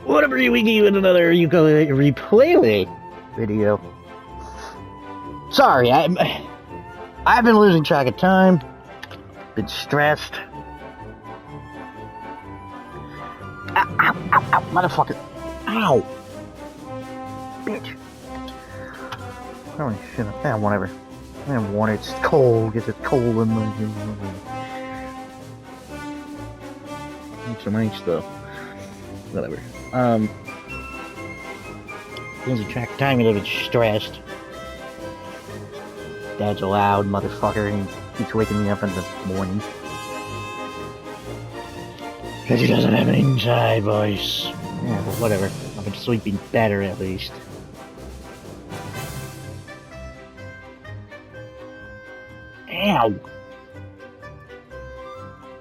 Whatever, we give it another Yooka-Replaylee video. Sorry, I've been losing track of time. Been stressed. Ow, ow, ow, ow, motherfucker. Ow. Bitch. Oh, shit. Yeah, whatever. I don't want it. It's cold. Get it cold in my... It's so nice, though. Whatever. Losing track of time, I've been stressed. Dad's a loud motherfucker, and he keeps waking me up in the morning. Because he doesn't have an inside voice. Yeah, but whatever. I've been sleeping better, at least. Ow!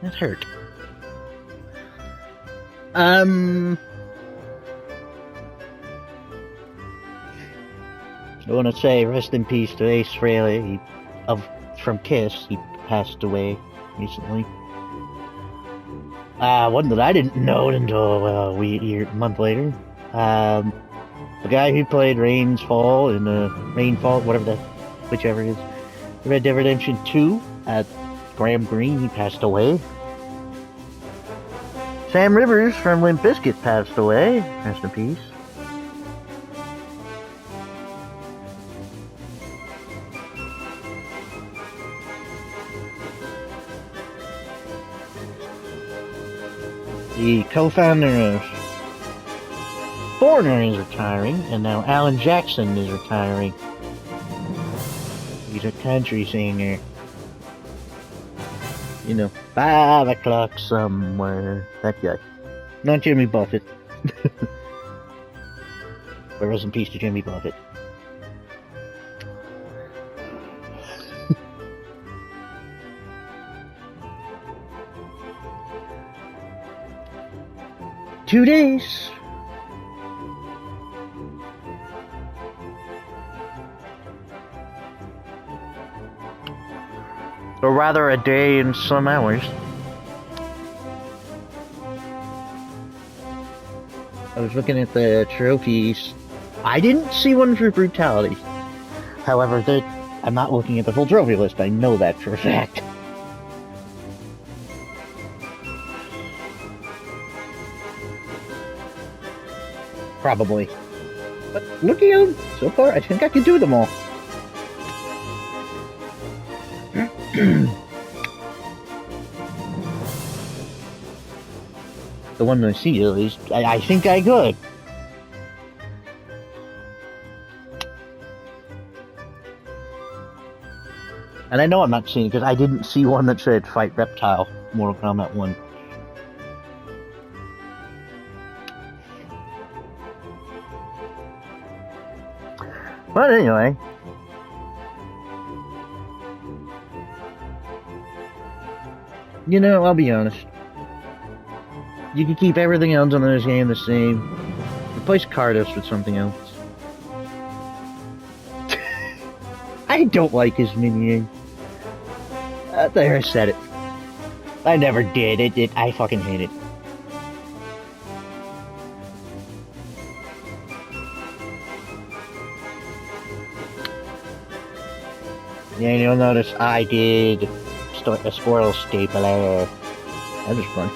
That hurt. I want to say rest in peace to Ace Frehley from Kiss. He passed away recently. One that I didn't know until a month later. The guy who played Rainfall in Rainfall, whichever it is, Red Dead Redemption 2, Graham Greene, he passed away. Sam Rivers from Limp Bizkit passed away. Rest in peace. The co-founder of Foreigner is retiring, and now Alan Jackson is retiring. He's a country singer. You know, 5 o'clock somewhere. That guy. Not Jimmy Buffett. But rest in peace to Jimmy Buffett. Two days. Or rather, a day and some hours. I was looking at the trophies. I didn't see one for brutality. However, I'm not looking at the full trophy list. I know that for a fact. Probably. But look at him. So far, I think I can do them all. The one I see, at least, I think I could. And I know I'm not seeing it, because I didn't see one that said Fight Reptile, Mortal Kombat 1. But anyway. You know, I'll be honest. You can keep everything else on this game the same. Replace Cardos with something else. I don't like his minion. There, I said it. I never did. I fucking hate it. Yeah, you'll notice I did a squirrel stapler. That was fun.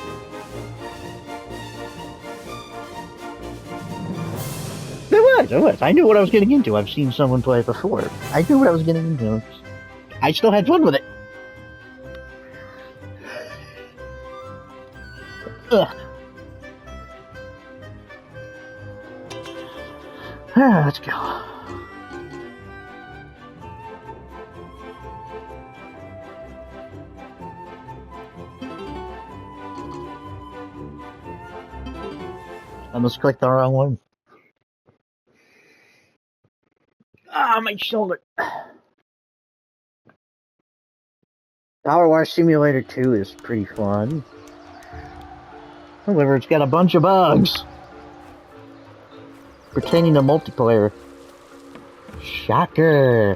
It was. I knew what I was getting into. I've seen someone play it before. I knew what I was getting into. I still had fun with it. Ugh. Let's go. I almost clicked the wrong one. Ah, my shoulder. Power Wash Simulator 2 is pretty fun. However, it's got a bunch of bugs pertaining to multiplayer. Shocker.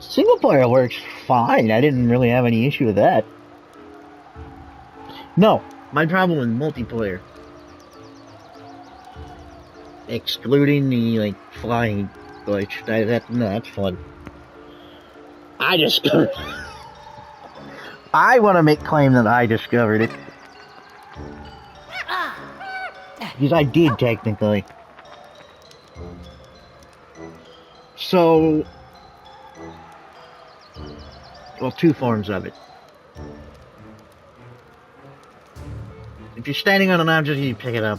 Single player works fine. I didn't really have any issue with that. No, my problem with multiplayer, excluding the like flying glitch, no, that's fun. I discovered. I want to make claim that I discovered it. Because I did, technically. So, well, two forms of it. If you're standing on an object, you pick it up,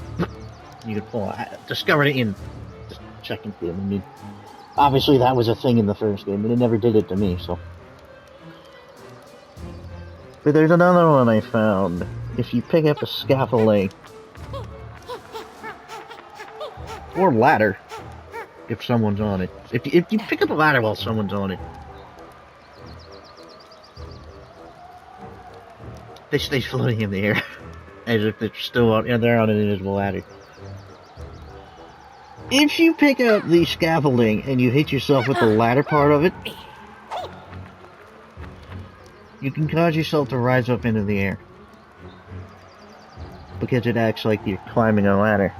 you can fall. I discovered it in the second game. I mean, obviously that was a thing in the first game, but it never did it to me, so. But there's another one I found. If you pick up a scaffolding, or ladder, if someone's on it. If you pick up a ladder while someone's on it, they stay floating in the air, as if they're still on. Yeah, they're on an invisible ladder. If you pick up the scaffolding and you hit yourself with the ladder part of it, you can cause yourself to rise up into the air, because it acts like you're climbing a ladder.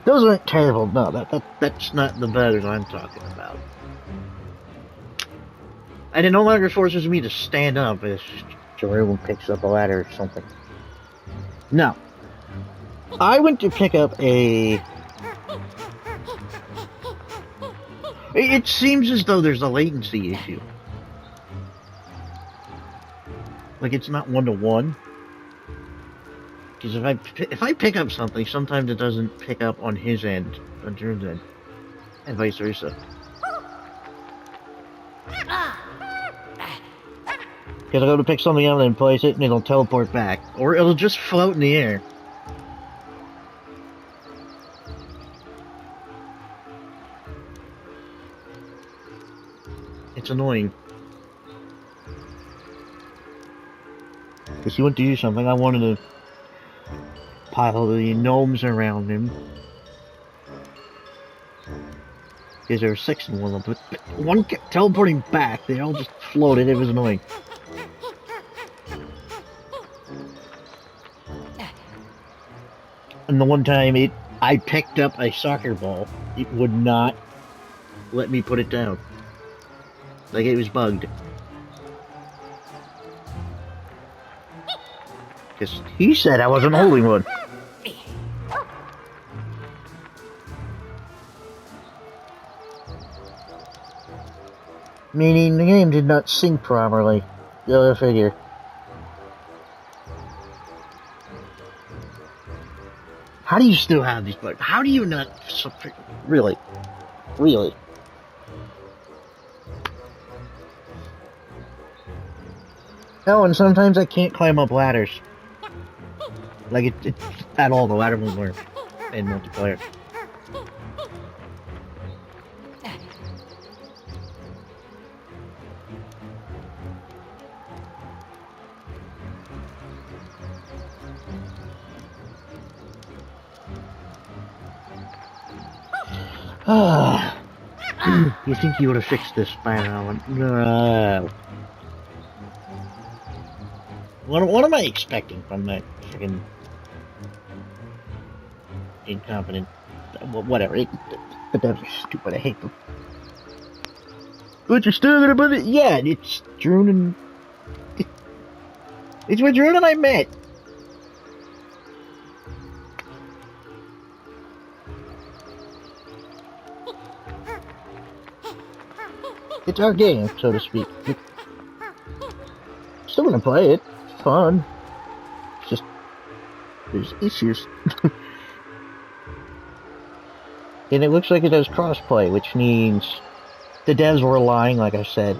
Those aren't terrible. No, that's not the bugs I'm talking about. And it no longer forces me to stand up if everyone picks up a ladder or something. No. I went to pick up a... It seems as though there's a latency issue. Like, it's not one-to-one. Because if I pick up something, sometimes it doesn't pick up on his end, on Drewn's end, and vice versa. Because I go to pick something up and place it, and it'll teleport back, or it'll just float in the air. It's annoying. Because he went to do something, I wanted to pile the gnomes around him. Because there were 6 in one of them, but one kept teleporting back. They all just floated. It was annoying. And the one time I picked up a soccer ball, it would not let me put it down. Like it was bugged. Because he said I wasn't holding one. Meaning the game did not sync properly. Go figure. How do you still have these bugs? How do you not... Really? Really? Oh, and sometimes I can't climb up ladders. Like, it's at all. The ladder won't work in multiplayer. You think you would have fixed this by now? No. What am I expecting from that freaking incompetent? Whatever. But that's stupid. I hate them. But you're still gonna put it? Yeah, it's Drewn and it's where Drewn and I met. It's our game, so to speak. Still gonna play it. It's fun. It's just there's issues. And it looks like it does crossplay, which means the devs were lying, like I said.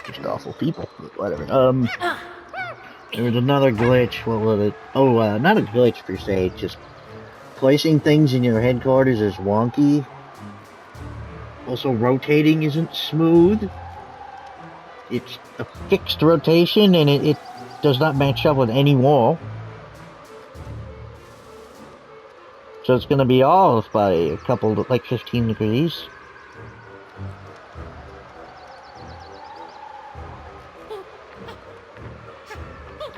Just awful people, but whatever. There was another glitch. What was it? Oh, not a glitch per se. Just placing things in your headquarters is wonky. Also, rotating isn't smooth. It's a fixed rotation, and it does not match up with any wall. So it's going to be off by a couple, like 15 degrees.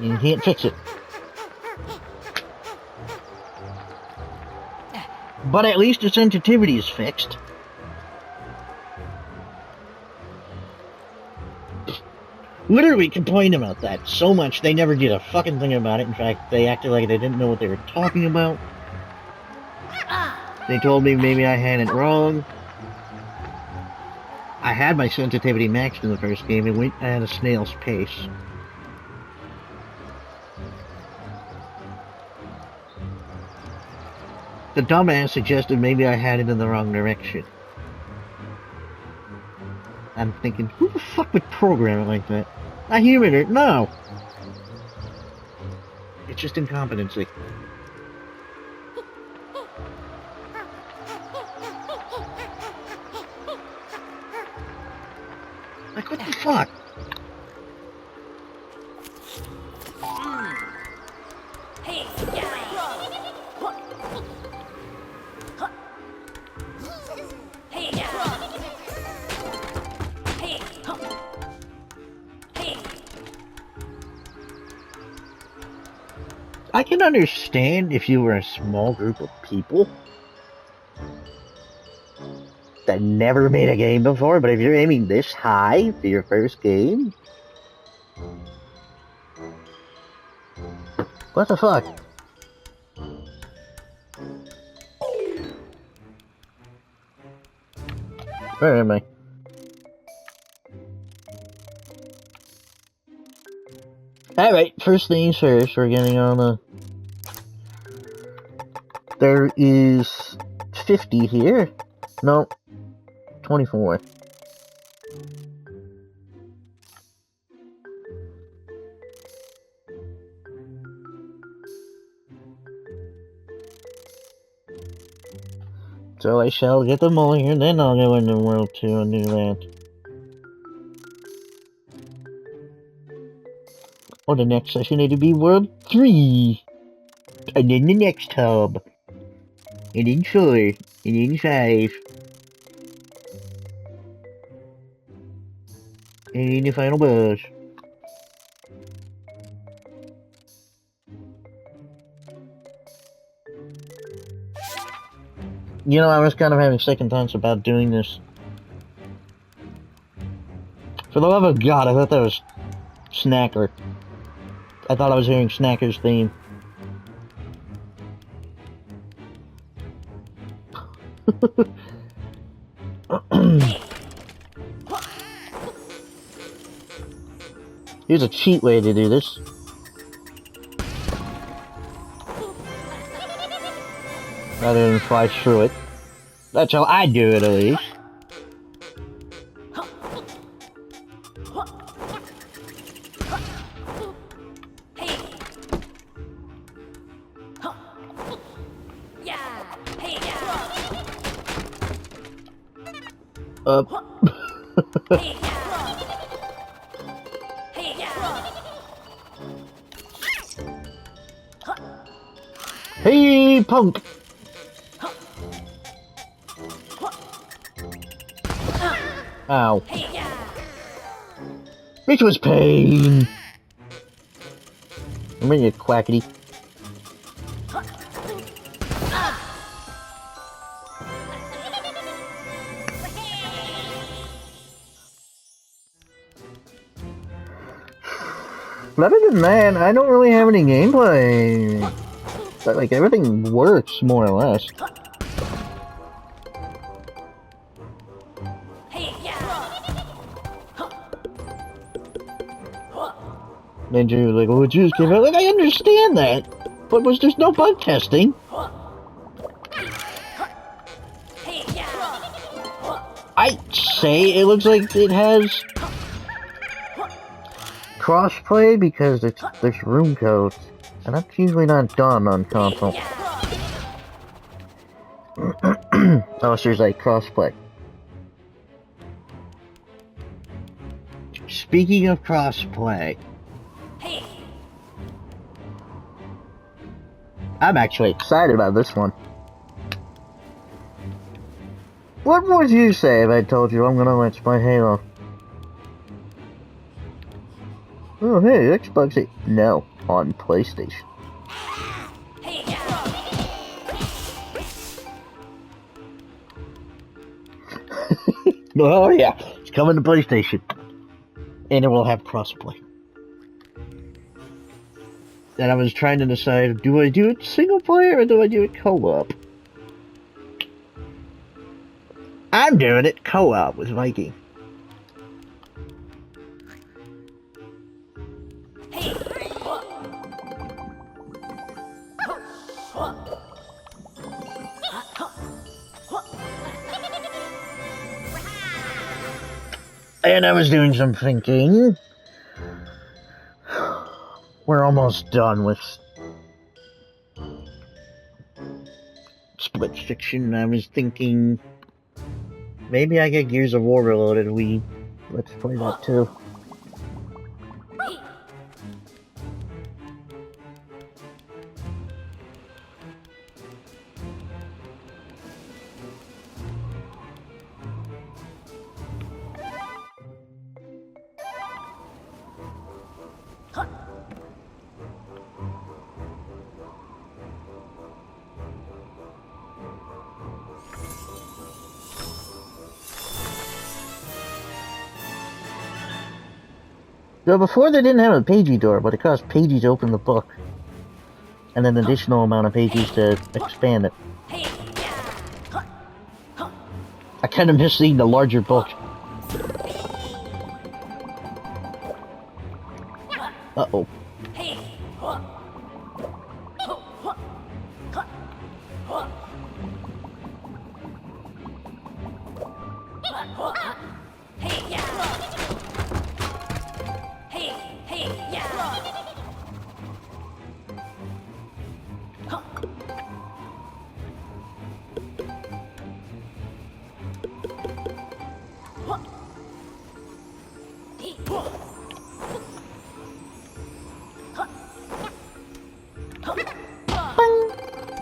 You can't fix it. But at least the sensitivity is fixed. Literally complained about that so much, they never did a fucking thing about it. In fact, they acted like they didn't know what they were talking about. They told me maybe I had it wrong. I had my sensitivity maxed in the first game and went at a snail's pace. The dumbass suggested maybe I had it in the wrong direction. I'm thinking, who the fuck would program it like that? I humored it, no! It's just incompetency. Like, what the fuck? I can understand if you were a small group of people that never made a game before, but if you're aiming this high for your first game, what the fuck? Where am I? Alright, first things first, we're getting on a... There is 50 here. No, 24. So I shall get them all here, then I'll go into World 2 and do that. Or the next session it'll be World 3. And then the next hub. And then 4. And then 5. And then the final boss. You know, I was kind of having second thoughts about doing this. For the love of God, I thought that was Snacker. I thought I was hearing Snacker's theme. Here's a cheat way to do this. Rather than fly through it. That's how I do it, at least. Up. Hey, punk! Ow. Which was pain! I'm ready to quackity. But other than that, I don't really have any gameplay. But, like, everything works, more or less. Then you're like, oh, it just came out. Like, I understand that. But there's no bug testing. I'd say it looks like it has crossplay because there's room codes, and that's usually not done on console. Unless there's like crossplay. Speaking of crossplay, I'm actually excited about this one. What would you say if I told you I'm gonna let's play Halo? Oh, hey, Xbox 8. No, on PlayStation. Oh, yeah, it's coming to PlayStation. And it will have crossplay. And I was trying to decide, do I do it single player or do I do it co-op? I'm doing it co-op with Viking. And I was doing some thinking. We're almost done with Split Fiction. I was thinking maybe I get Gears of War Reloaded. Let's play that too. So before they didn't have a pagey door, but it cost pages to open the book. And an additional amount of pages to expand it. I kind of miss seeing the larger book. Uh-oh.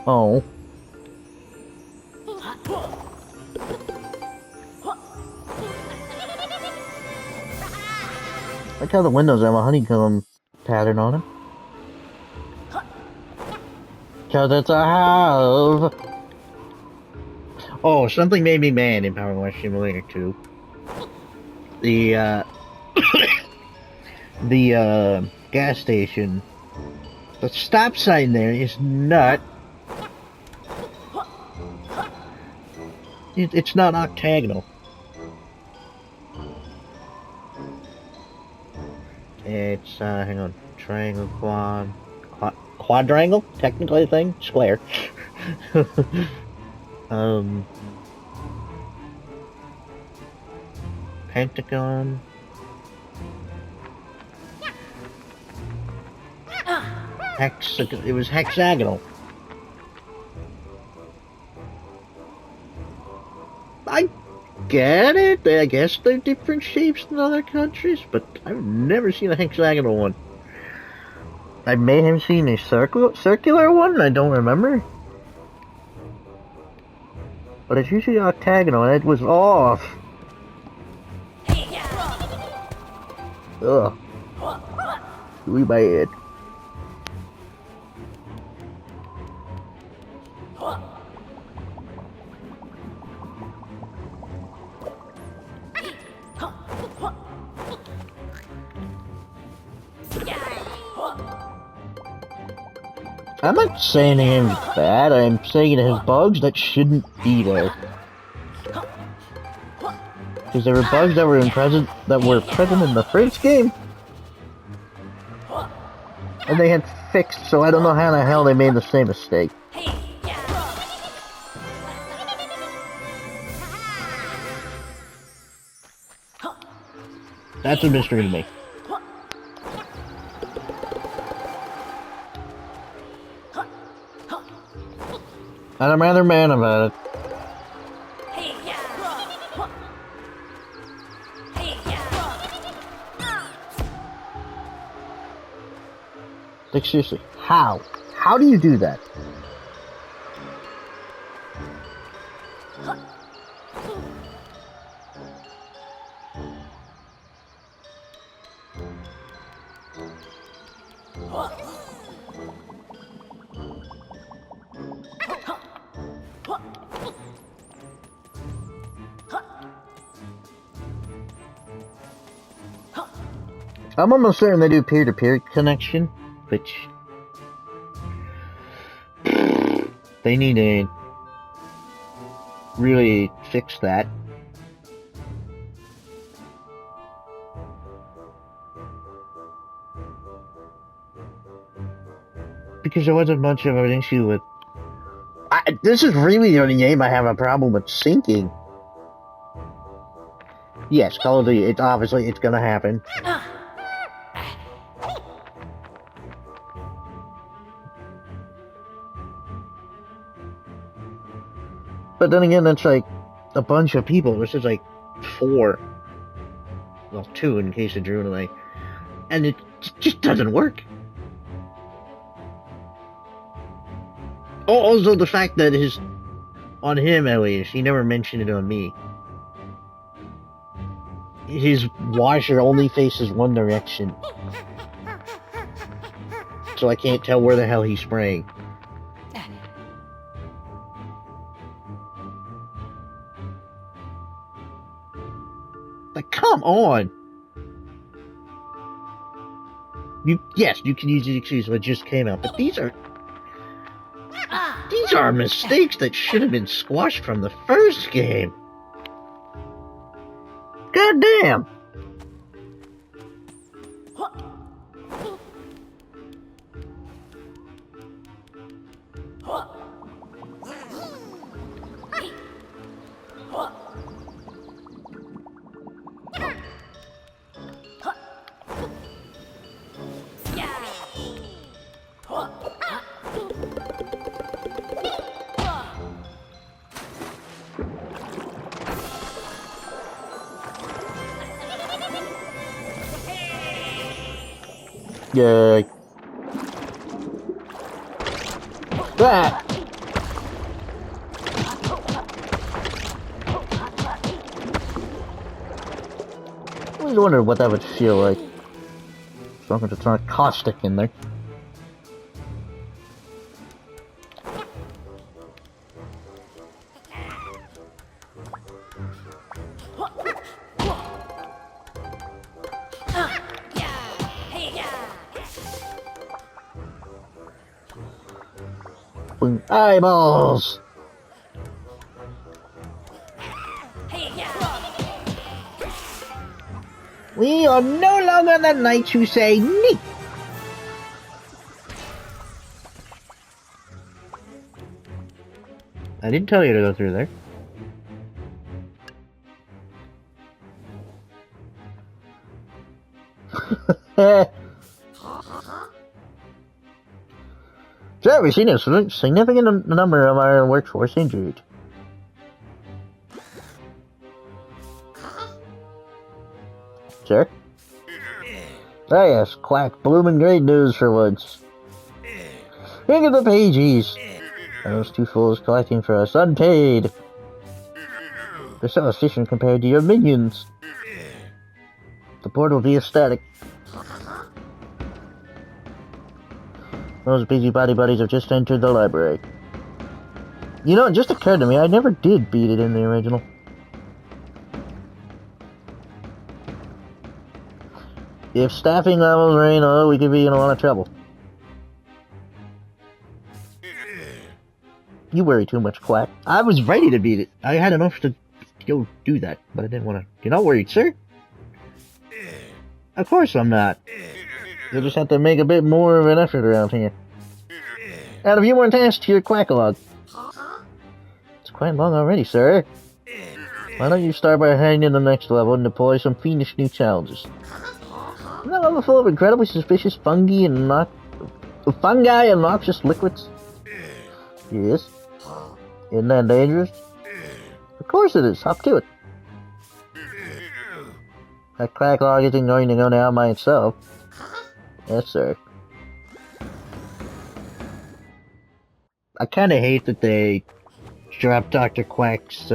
Oh. Like how the windows have a honeycomb pattern on them. Cause it's a house. Oh, something made me mad in Power Wash Simulator 2. The gas station. The stop sign there is not. It's not octagonal. It's, hang on. Triangle, quadrangle? Technically a thing? Square. Pentagon. It was hexagonal. I get it. I guess they're different shapes in other countries, but I've never seen a hexagonal one. I may have seen a circular one. I don't remember. But it's usually octagonal, and it was off. Ugh. Really bad. I'm not saying anything's bad, I'm saying it has bugs that shouldn't be there. Because there were bugs that were present in the first game. And they had fixed, so I don't know how the hell they made the same mistake. That's a mystery to me. And I'm rather mad about it. Like seriously, how? How do you do that? I'm almost certain they do peer-to-peer connection, which they need to really fix that. Because there wasn't much of an issue with... this is really the only game I have a problem with syncing. Yes, Call of Duty, it's obviously, it's gonna happen. But then again, that's like a bunch of people. This is like 4. Well, 2 in case of Drew and I. And it just doesn't work. Also, the fact that on him at least, he never mentioned it on me. His washer only faces one direction. So I can't tell where the hell he's spraying. Like, come on! Yes, you can use the excuse what just came out, but these are mistakes that should have been squashed from the first game. God damn! Yay. That! I always wondered what that would feel like. Something that's not caustic in there. Eyeballs! We are no longer the knights who say nee! I didn't tell you to go through there. Sir, we've seen a significant number of our workforce injured. Sir? Ah yes, quack, blooming great news for once. Ring of the pages. Those 2 fools collecting for us, unpaid. They're so efficient compared to your minions. The board will be ecstatic. Those busybody buddies have just entered the library. You know, it just occurred to me, I never did beat it in the original. If staffing levels remain low, we could be in a lot of trouble. You worry too much, Quack. I was ready to beat it. I had enough to go do that, but I didn't want to. You're not worried, sir? Of course I'm not. You'll just have to make a bit more of an effort around here. Add a few more tasks to your Quackalog. It's quite long already, sir. Why don't you start by heading to the next level and deploy some fiendish new challenges? Isn't that level full of incredibly suspicious fungi and noxious liquids? Yes. Isn't that dangerous? Of course it is. Hop to it. That Quackalog isn't going to go down by itself. Yes, sir. I kind of hate that they dropped Dr. Quack's,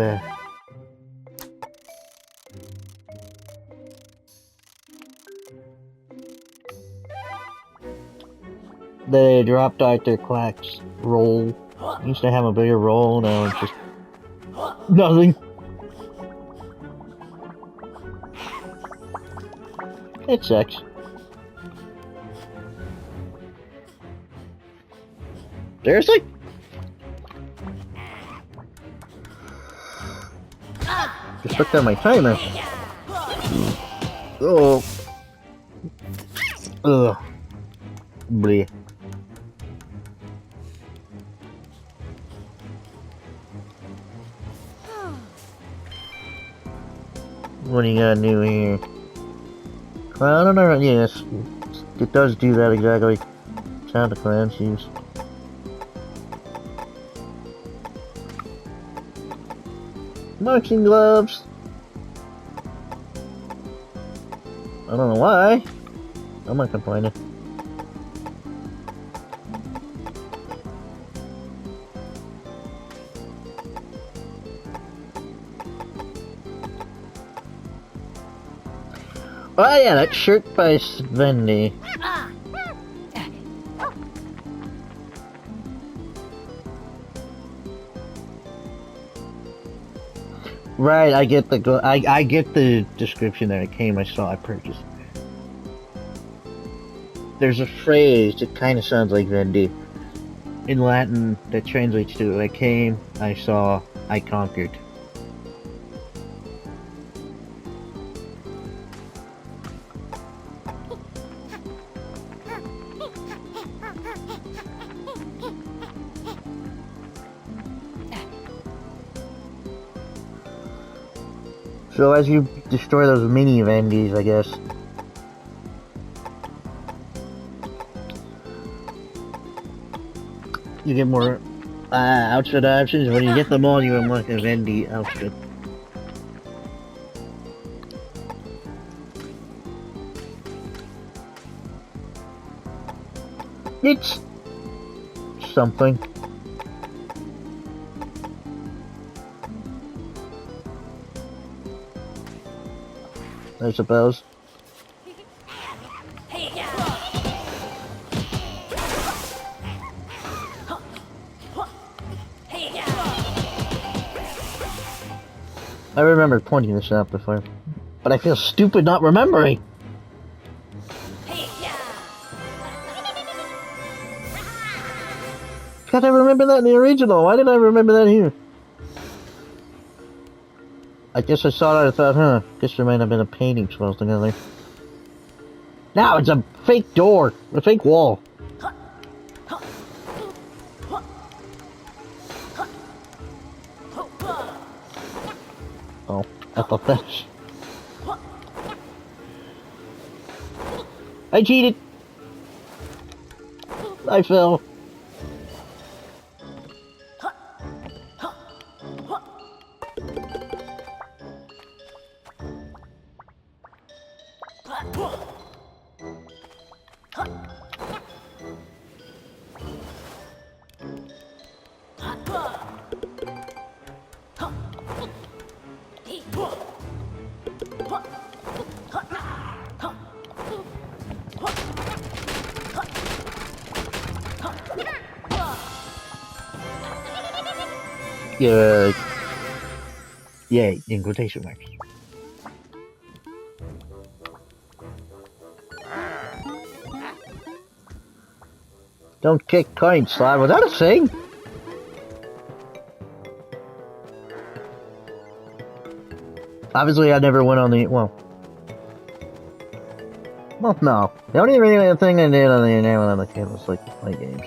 they dropped Dr. Quack's role. He used to have a bigger role, now it's just nothing. It sucks. Seriously? Just looked at my timer. Oh. Ugh. Bleh. What do you got new here? I don't know. Yes, it does do that exactly. Sound of Clancy's. Boxing gloves. I don't know why. I'm not complaining. Oh yeah, that shirt by Svendy. Right, I get the I get the description that it came. I purchased. There's a phrase that kind of sounds like Vendy in Latin that translates to "I came, I saw, I conquered." So as you destroy those mini Vendys, I guess. You get more outfit options. When you get them all, you unlock a Vendy outfit. It's something. I suppose. I remember pointing this out before, but I feel stupid not remembering. God, I remember that in the original. Why did I remember that here? I guess I saw that and thought, huh, guess there might have been a painting swirled together. Now it's a fake door, a fake wall. Oh, I thought that. I cheated. I fell. Yay, in quotation marks. Don't kick coins, Slime. Was that a thing? Obviously, I never went on the, well, no. The only really thing I did on the internet when I was a kid was, like, play games.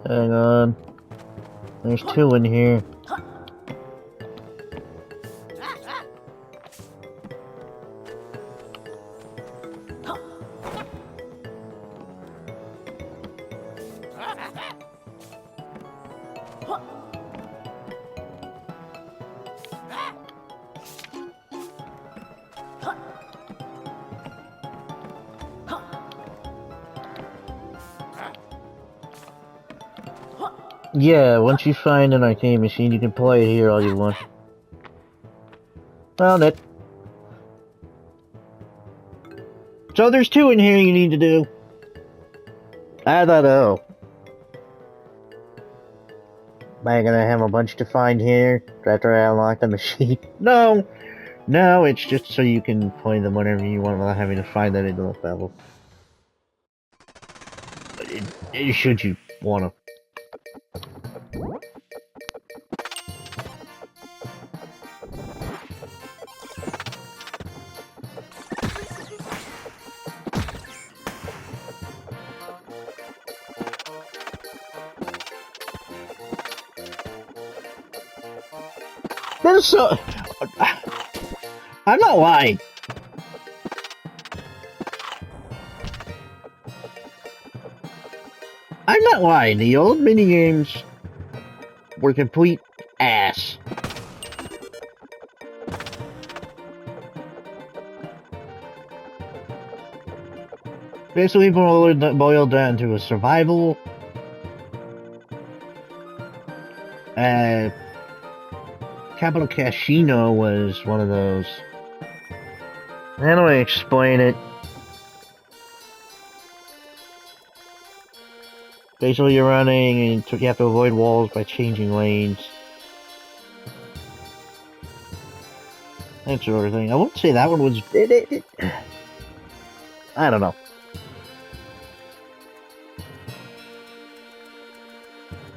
Hang on. There's two in here. Yeah, once you find an arcade machine, you can play it here all you want. Found it. So there's 2 in here you need to do. I don't know. Am I gonna have a bunch to find here after I unlock the machine? No! No, it's just so you can play them whenever you want without having to find that in the level. Should you wanna. There's so... I'm not lying. I'm not lying. The old minigames were complete ass. Basically boiled down to a survival. Capital Casino was one of those. How do I explain it? Basically, you're running and you have to avoid walls by changing lanes. That sort of thing. I won't say that one was... I don't know.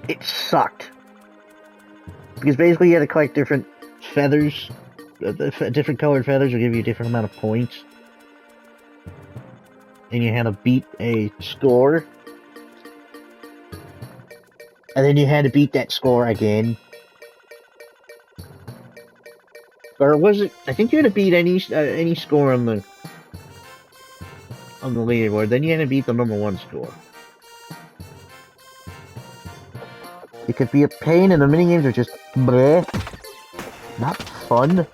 It sucked. Because basically you had to collect different feathers. Different colored feathers will give you a different amount of points. And you had to beat a score. And then you had to beat that score again. Or was it? I think you had to beat any score on the leaderboard. Then you had to beat the #1 score. It could be a pain, and the minigames are just bleh. Not fun.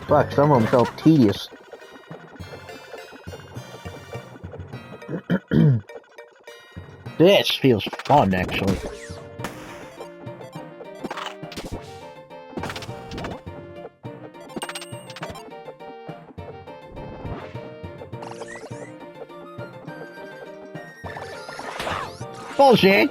Fuck, some of them felt tedious. This feels fun, actually. Bullshit!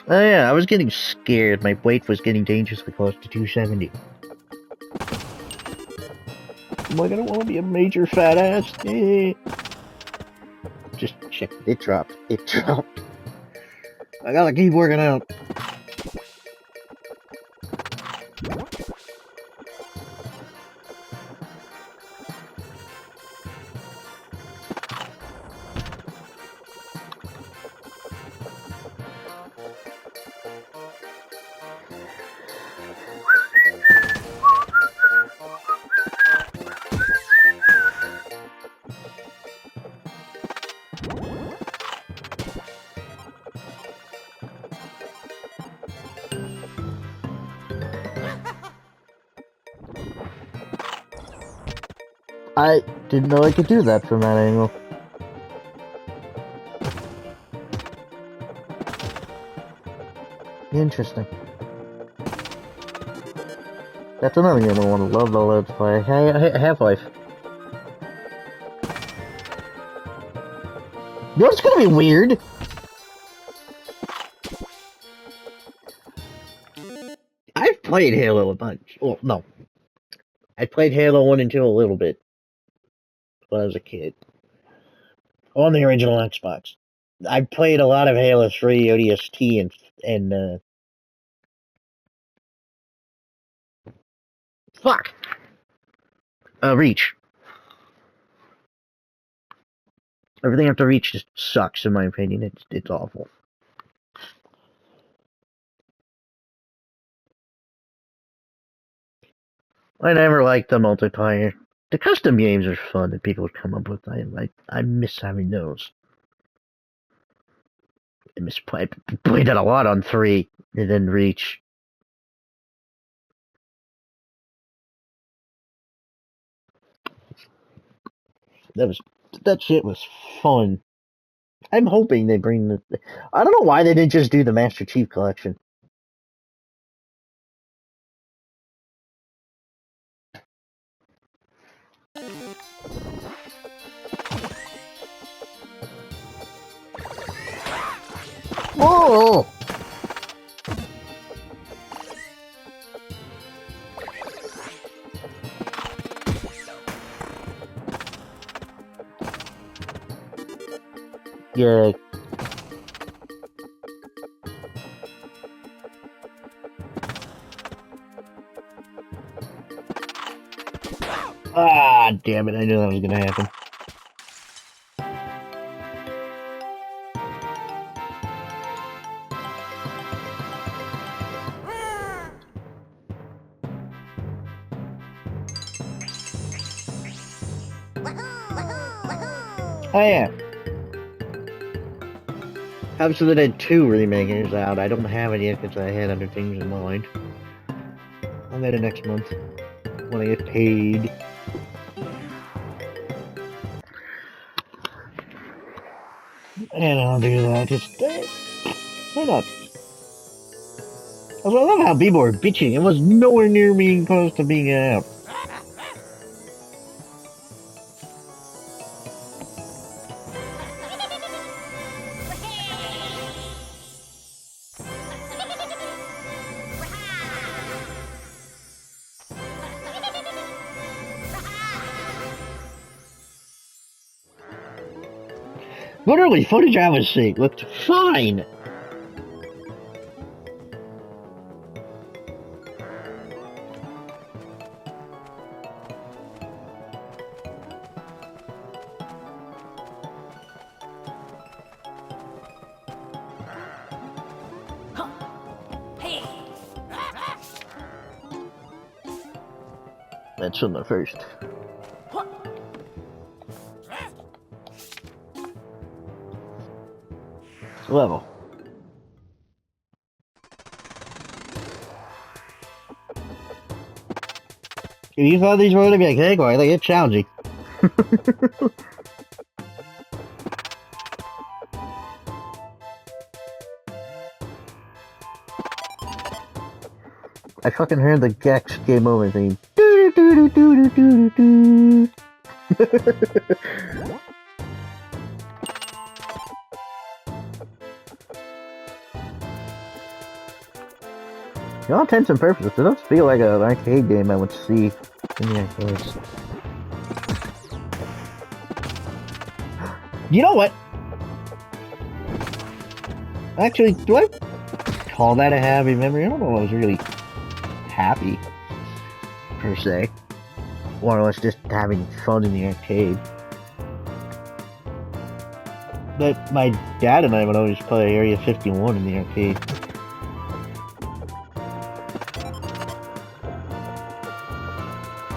Oh yeah, I was getting scared. My weight was getting dangerously close to 270. I'm like, I don't want to be a major fat ass. Just check. It dropped. It dropped. I gotta keep working out. I didn't know I could do that from that angle. Interesting. That's another game I want to love the Let's Play. Half-Life. You know what's gonna be weird? I've played Halo a bunch. Well, no. I played Halo 1 and 2 a little bit when I was a kid. On the original Xbox. I played a lot of Halo 3, ODST, and fuck! Reach. Everything after Reach just sucks, in my opinion. It's awful. I never liked the multiplayer. The custom games are fun that people would come up with. I miss having those. I played that a lot on 3 and then Reach. That shit was fun. I'm hoping they bring the. I don't know why they didn't just do the Master Chief Collection. Whoa! Yeah. Ah, damn it! I knew that was gonna happen. Oh yeah. Obviously, they had 2 remakers out. I don't have it yet because I had other things in mind. I'll get it next month when I get paid. And I'll do that. Why not? I love how people were bitching. It was nowhere near being close to being out. Literally, footage I was seeing looked fine. That's from the first level. If you thought these were going to be a category, they get challenging. I fucking heard the Gex game over theme. For all intents and purposes, it does feel like an arcade game I would see in the arcades. You know what? Actually, do I call that a happy memory? I don't know if I was really happy, per se. More or less just having fun in the arcade. But my dad and I would always play Area 51 in the arcade.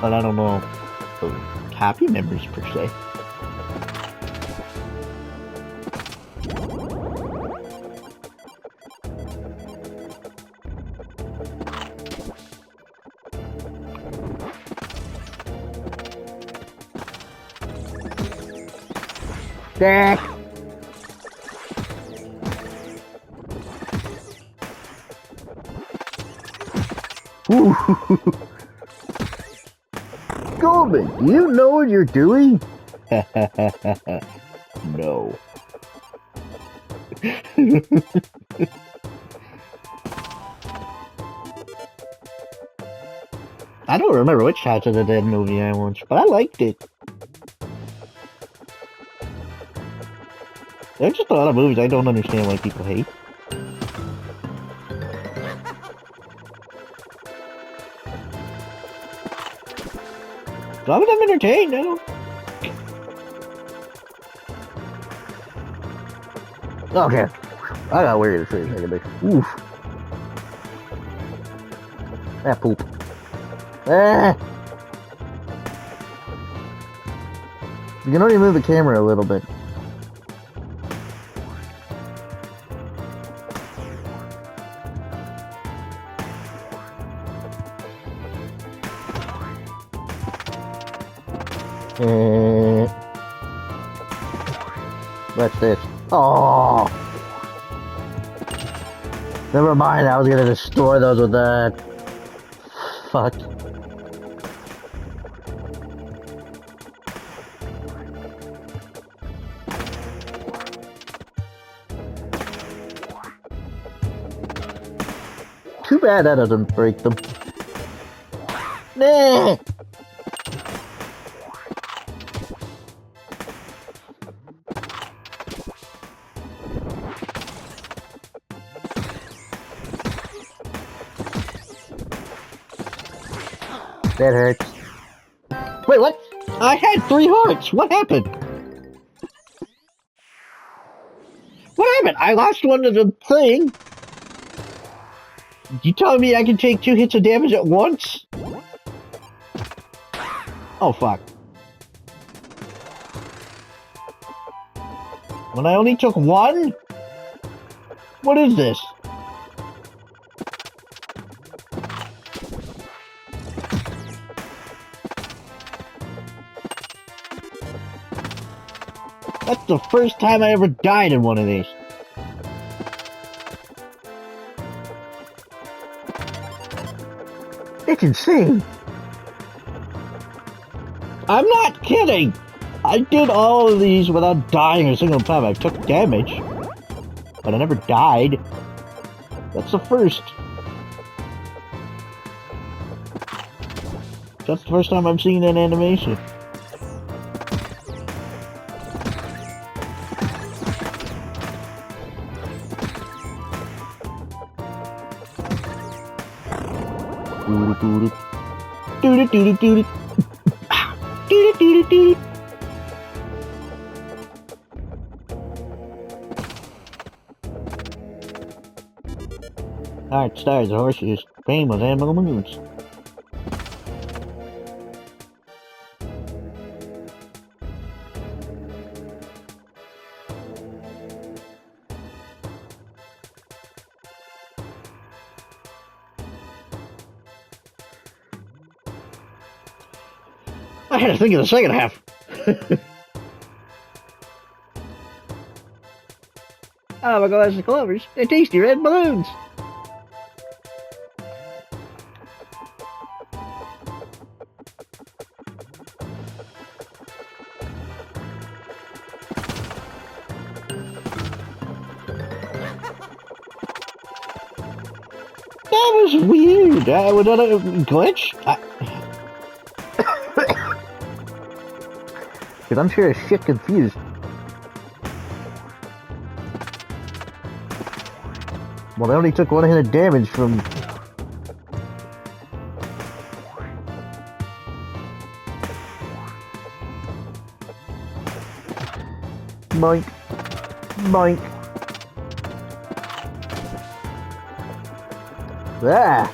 But I don't know happy memories per se. Goldman, do you know what you're doing? No. I don't remember which House of the Dead movie I watched, but I liked it. There's just a lot of movies I don't understand why people hate. As long as I'm entertained, I don't... Okay. I got worried for a second there. Oof. That poop. Ah! You can only move the camera a little bit. What's this? Oh! Never mind, I was gonna destroy those with that. Fuck. Too bad that doesn't break them. Nah. That hurts. Wait, what? I had 3 hearts. What happened? What happened? I lost one of the thing. You telling me I can take 2 hits of damage at once? Oh, fuck. When I only took 1? What is this? That's the first time I ever died in one of these. It's insane. I'm not kidding. I did all of these without dying a single time. I took damage, but I never died. That's the first. That's the first time I've seen an animation. Alright, stars, horseshoes, rainbows, and moons. I had to think of the second half. Oh my god, that's the clovers. They're tasty red balloons. That was weird. Was that a glitch? Because I'm sure as shit confused. Well, they only took 1 hit of damage from... Boink. Boink. Ah!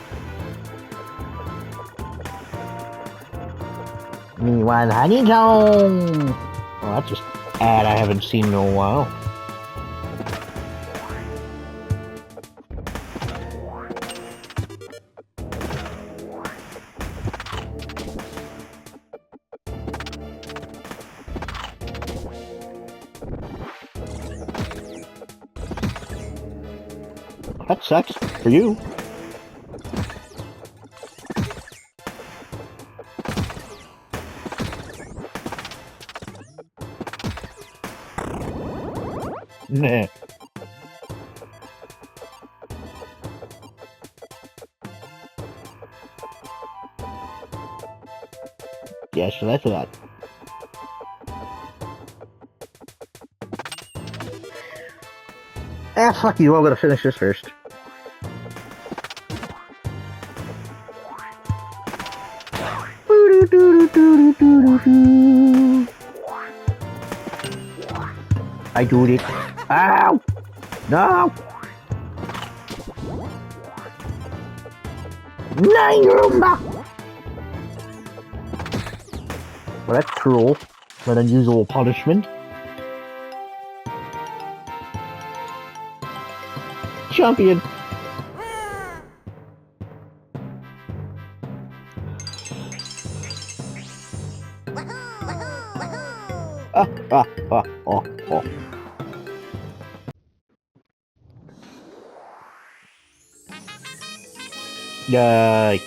Me one honeycomb! Oh, that's just ad I haven't seen in a while. That sucks for you. Nah. Yeah, so that's that. Ah, fuck you, I'm gonna finish this first. I do it. Ow! No! Nine Roomba! Well, that's cruel. An unusual punishment. Champion! Oh. Yay.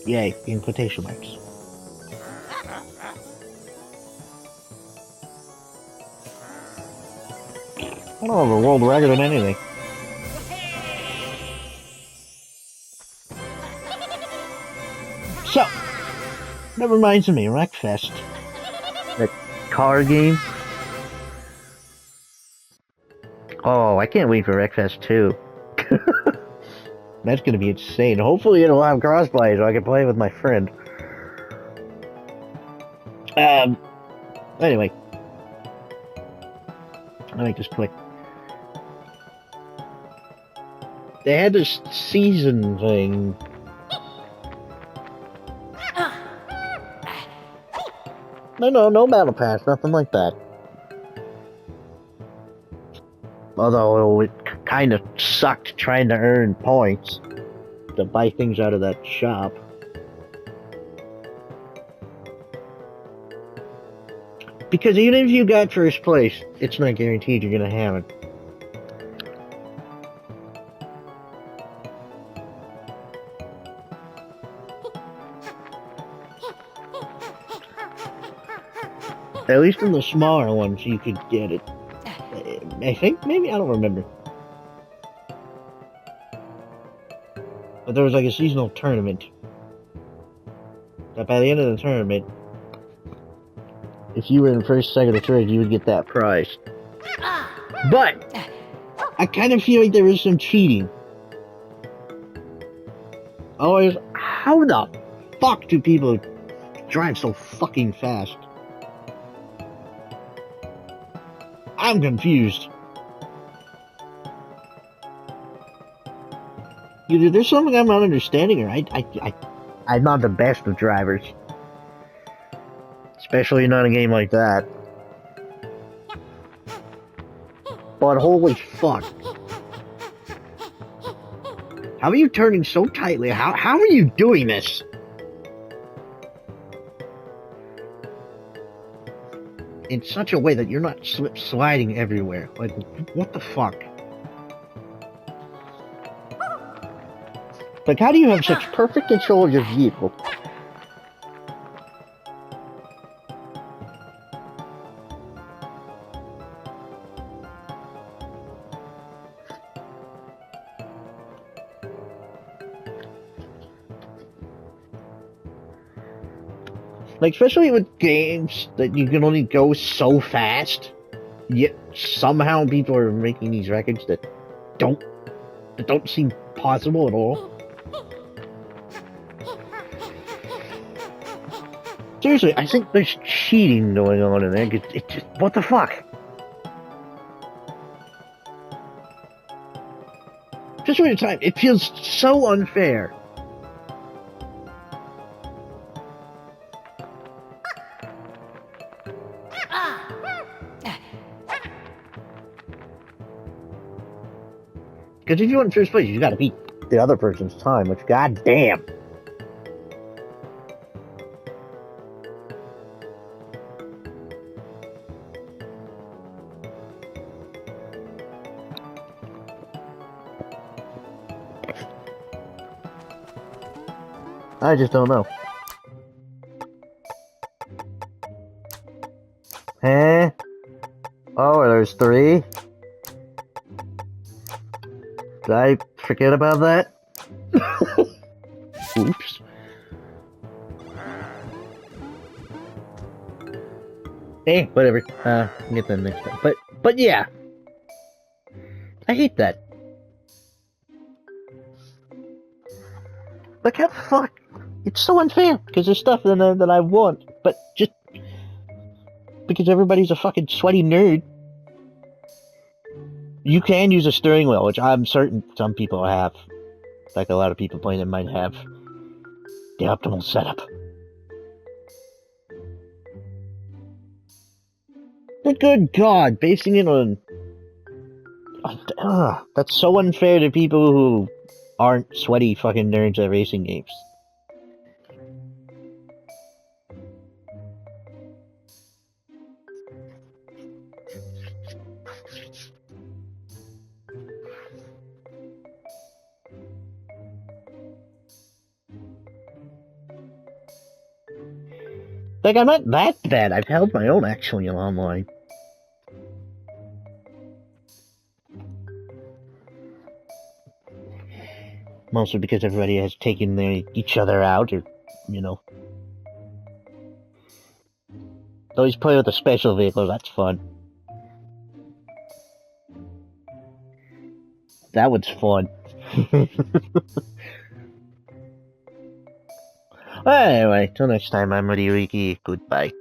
Yay, in quotation marks. I don't have a world record in anything. So, that reminds me, Wreckfest. That car game. Oh, I can't wait for Wreckfest 2. That's gonna be insane. Hopefully it'll have crossplay so I can play with my friend. Anyway. I'll make this quick. They had this season thing. No battle pass, nothing like that. Although it kind of sucked trying to earn points to buy things out of that shop. Because even if you got first place, it's not guaranteed you're gonna have it. At least in the smaller ones, you could get it. I think, maybe, I don't remember. But there was like a seasonal tournament. That by the end of the tournament, if you were in first, second, or third, you would get that prize. But I kind of feel like there is some cheating. Always, how the fuck do people drive so fucking fast? I'm confused. Either there's something I'm not understanding, or I'm not the best of drivers. Especially not a game like that. But holy fuck. How are you turning so tightly? How are you doing this? In such a way that you're not sliding everywhere. Like, what the fuck? Like, how do you have such perfect control of your vehicle? Like, especially with games that you can only go so fast, yet somehow people are making these records that don't seem possible at all. Seriously, I think there's cheating going on in there. It just, what the fuck? Just for the time, it feels so unfair. Because if you want first place, you gotta beat the other person's time, which, goddamn. I just don't know. Huh? Oh, there's 3? Did I forget about that? Oops. Hey, whatever. Get them next time. But yeah. I hate that. Like, how the fuck? It's so unfair, because there's stuff in that I want, but just because everybody's a fucking sweaty nerd You can use a steering wheel, which I'm certain some people have. Like a lot of people playing it might have the optimal setup. But good God, basing it on... that's so unfair to people who aren't sweaty fucking nerds at racing games. Like, I'm not that bad. I've held my own, actually, online. Mostly because everybody has taken each other out, or, you know. Always play with a special vehicle, that's fun. That was fun. Well, anyway, till next time, I'm Ryuiki. Goodbye.